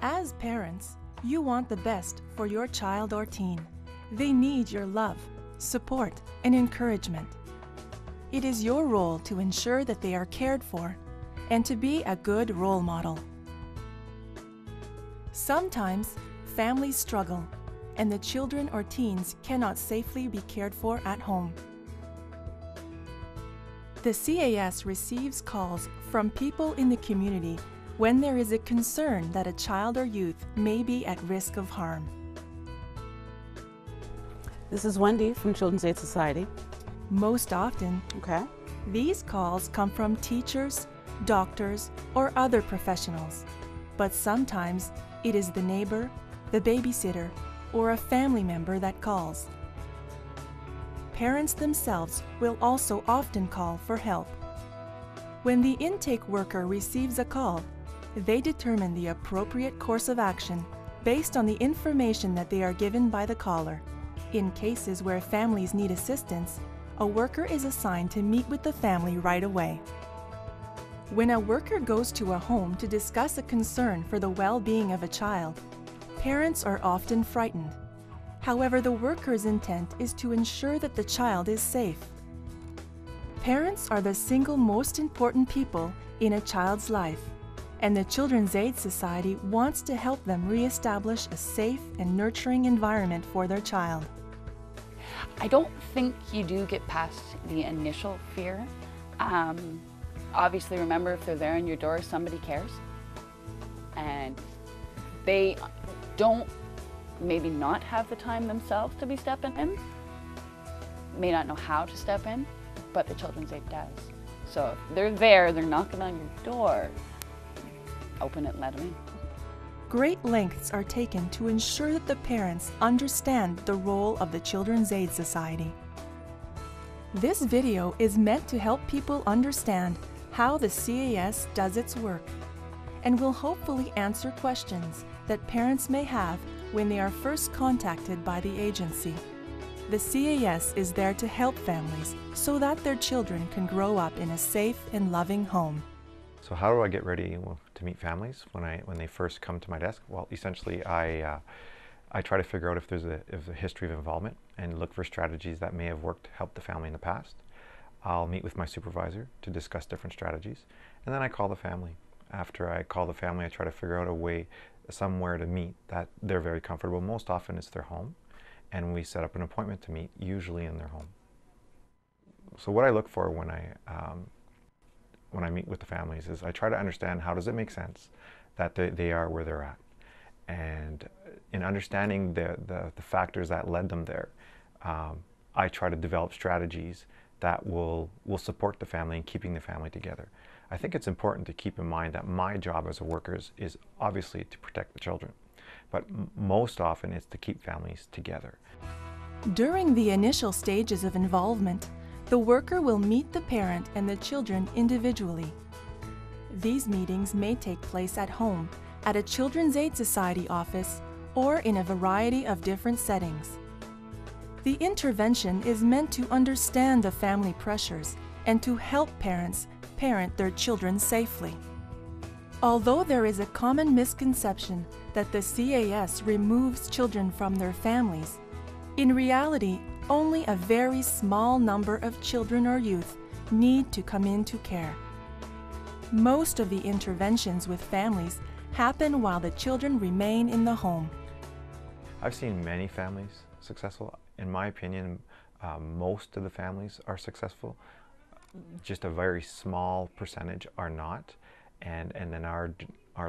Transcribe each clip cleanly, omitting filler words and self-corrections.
As parents, you want the best for your child or teen. They need your love, support, and encouragement. It is your role to ensure that they are cared for and to be a good role model. Sometimes, families struggle and the children or teens cannot safely be cared for at home. The CAS receives calls from people in the community when there is a concern that a child or youth may be at risk of harm. This is Wendy from Children's Aid Society. Most often, Okay. these calls come from teachers, doctors, or other professionals, but sometimes it is the neighbor, the babysitter, or a family member that calls. Parents themselves will also often call for help. When the intake worker receives a call, they determine the appropriate course of action based on the information that they are given by the caller. In cases where families need assistance, a worker is assigned to meet with the family right away. When a worker goes to a home to discuss a concern for the well-being of a child, parents are often frightened. However, the worker's intent is to ensure that the child is safe. Parents are the single most important people in a child's life, and the Children's Aid Society wants to help them reestablish a safe and nurturing environment for their child. I don't think you do get past the initial fear. Obviously, remember, if they're there on your door, somebody cares. And they don't maybe not have the time themselves to be stepping in, may not know how to step in, but the Children's Aid does. So if they're there, they're knocking on your door, open it and let them in. Great lengths are taken to ensure that the parents understand the role of the Children's Aid Society. This video is meant to help people understand how the CAS does its work and will hopefully answer questions that parents may have when they are first contacted by the agency. The CAS is there to help families so that their children can grow up in a safe and loving home. So how do I get ready to meet families when they first come to my desk? Well, essentially I try to figure out if there's a history of involvement and look for strategies that may have worked to help the family in the past. I'll meet with my supervisor to discuss different strategies, and then I call the family. After I call the family, I try to figure out a way, somewhere to meet that they're very comfortable. Most often it's their home, and we set up an appointment to meet, usually in their home. So what I look for when I meet with the families is I try to understand how does it make sense that they are where they're at. And in understanding the factors that led them there, I try to develop strategies that will support the family and keeping the family together. I think it's important to keep in mind that my job as a worker is obviously to protect the children, but most often it's to keep families together. During the initial stages of involvement, the worker will meet the parent and the children individually. These meetings may take place at home, at a Children's Aid Society office, or in a variety of different settings. The intervention is meant to understand the family pressures and to help parents parent their children safely. Although there is a common misconception that the CAS removes children from their families, in reality, only a very small number of children or youth need to come into care. Most of the interventions with families happen while the children remain in the home. I've seen many families successful. In my opinion, most of the families are successful. Just a very small percentage are not, and then our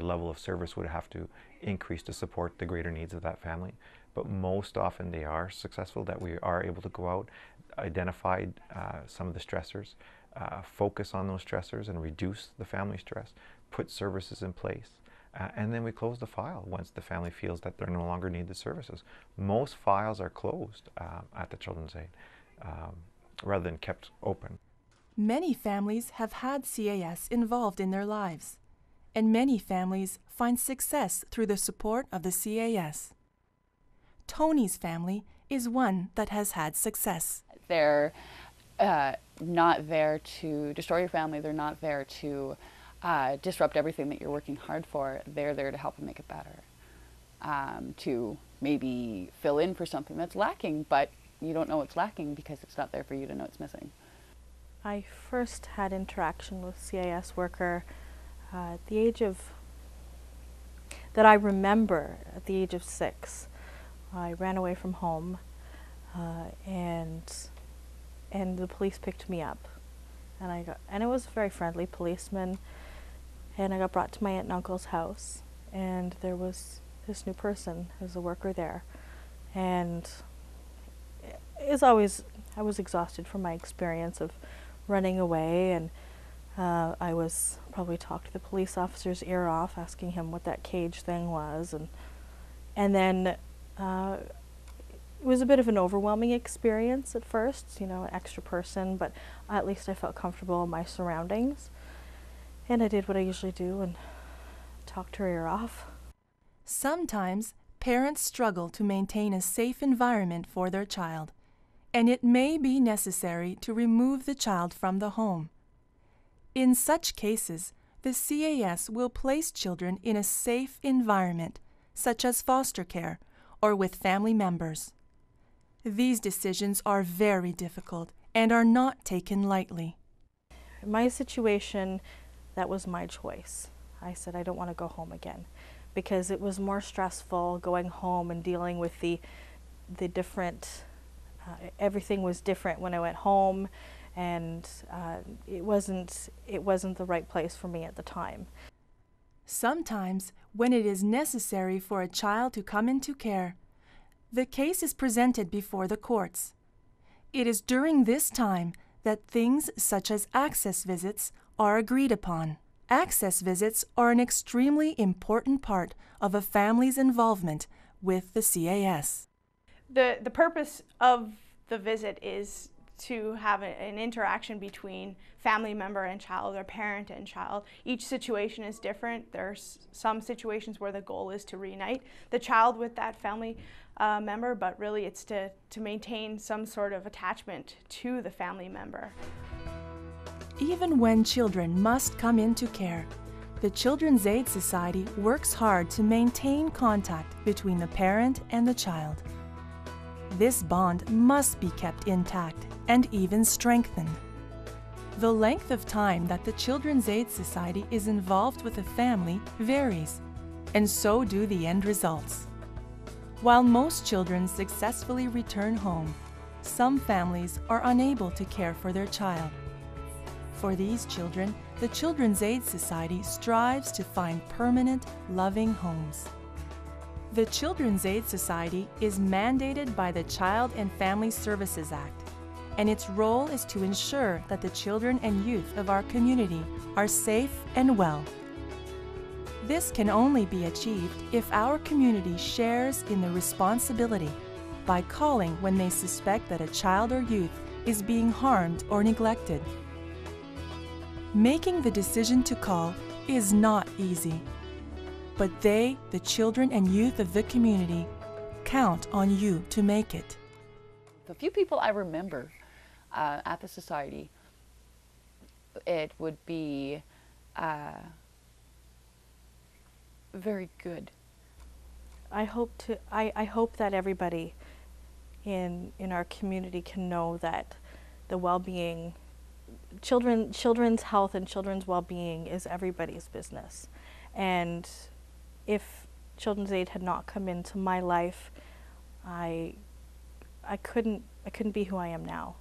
level of service would have to increase to support the greater needs of that family. But most often they are successful, that we are able to go out, identify some of the stressors, focus on those stressors and reduce the family stress, put services in place, and then we close the file once the family feels that they no longer need the services. Most files are closed at the Children's Aid rather than kept open. Many families have had CAS involved in their lives, and many families find success through the support of the CAS. Tony's family is one that has had success. They're not there to destroy your family. They're not there to disrupt everything that you're working hard for. They're there to help and make it better. To maybe fill in for something that's lacking, but you don't know it's lacking because it's not there for you to know it's missing. I first had interaction with CAS worker at the age of, that I remember, at the age of 6. I ran away from home and the police picked me up. And it was a very friendly policeman, and I got brought to my aunt and uncle's house, and there was this new person who was a worker there. And as always, I was exhausted from my experience of running away, and I was probably talked the police officer's ear off, asking him what that cage thing was, and then it was a bit of an overwhelming experience at first, you know, an extra person, but at least I felt comfortable in my surroundings, and I did what I usually do and talked her ear off. Sometimes parents struggle to maintain a safe environment for their child, and it may be necessary to remove the child from the home. In such cases, the CAS will place children in a safe environment, such as foster care or with family members. These decisions are very difficult and are not taken lightly. In my situation, that was my choice. I said I don't want to go home again because it was more stressful going home and dealing with the different, everything was different when I went home, and it wasn't the right place for me at the time. Sometimes, when it is necessary for a child to come into care, the case is presented before the courts. It is during this time that things such as access visits are agreed upon. Access visits are an extremely important part of a family's involvement with the CAS. The purpose of the visit is to have an interaction between family member and child, or parent and child. Each situation is different. There's some situations where the goal is to reunite the child with that family member, but really it's to maintain some sort of attachment to the family member. Even when children must come into care, the Children's Aid Society works hard to maintain contact between the parent and the child. This bond must be kept intact and even strengthened. The length of time that the Children's Aid Society is involved with a family varies, and so do the end results. While most children successfully return home, some families are unable to care for their child. For these children, the Children's Aid Society strives to find permanent, loving homes. The Children's Aid Society is mandated by the Child and Family Services Act, and its role is to ensure that the children and youth of our community are safe and well. This can only be achieved if our community shares in the responsibility by calling when they suspect that a child or youth is being harmed or neglected. Making the decision to call is not easy, but they, the children and youth of the community, count on you to make it. The few people I remember at the society, it would be very good. I hope that everybody in our community can know that the well-being, children's health and children's well-being is everybody's business. And if Children's Aid had not come into my life, I couldn't be who I am now.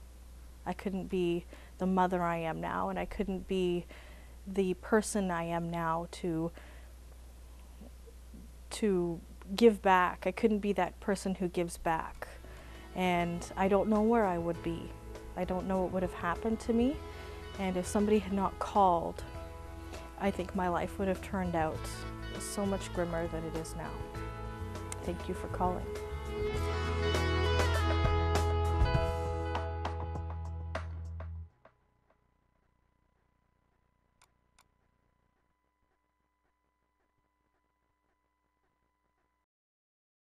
I couldn't be the mother I am now, and I couldn't be the person I am now to give back. I couldn't be that person who gives back. And I don't know where I would be. I don't know what would have happened to me. And if somebody had not called, I think my life would have turned out so much grimmer than it is now. Thank you for calling.